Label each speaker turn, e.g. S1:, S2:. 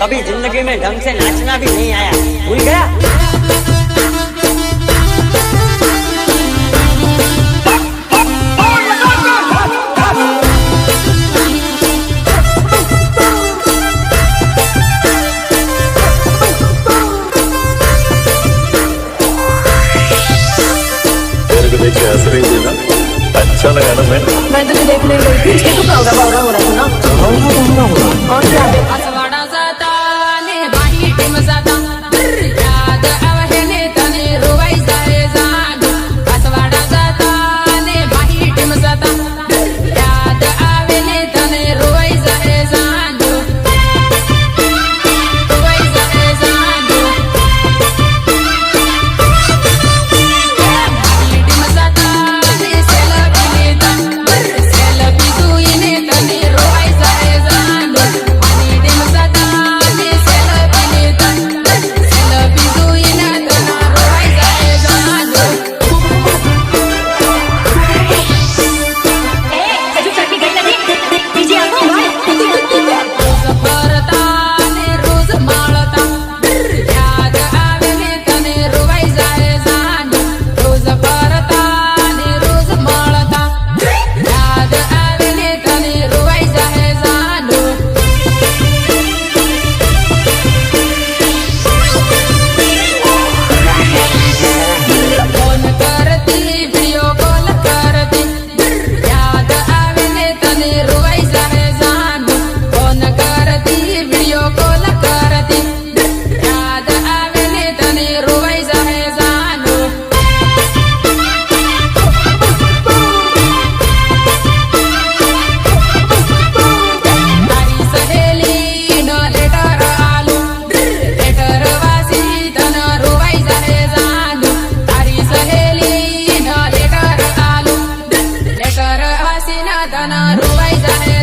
S1: कभी जिंदगी में ढंग से नाचना भी नहीं आया, भूल गया।
S2: अच्छा लगा ना? मैं तुझे देखने गई थी, इसके तो पावरा पावरा हो रहा था ना। और क्या
S3: असवाड़ा जाता ने बाही टीम जाता याद आवे ने तने रोवाई जाए जान असवाड़ा जाता ने बाही टीम जाता याद आवे ने तने रोवाई जाए जान रोवाई जाए जान बाही टीम जाता ने सेल्फी तू इने तने रोवाई जाए जान बाही टीम जाता ने सेल्फी तू इने तने रोवाई जाए जान रोज भरता ने रोज माळता याद आवे ने तने रोवाई जाए जान रोज भरता ने रोज माळता याद आवे ने तने रोवाई जाए जान फोन करती वीडियो कॉल करती याद आवे ने तने रोवाई जाए जान फोन करती वीडियो कॉल करती याद आवे ने तने रोवाई जाए जान તારી સહેલી નો લેટર આલુ લેટર વાસી તને રોવાઈ જાહે જાન તારી સહેલી નો લેટર આલુ લેટર વાસી ના તને રોવાઈ જાહે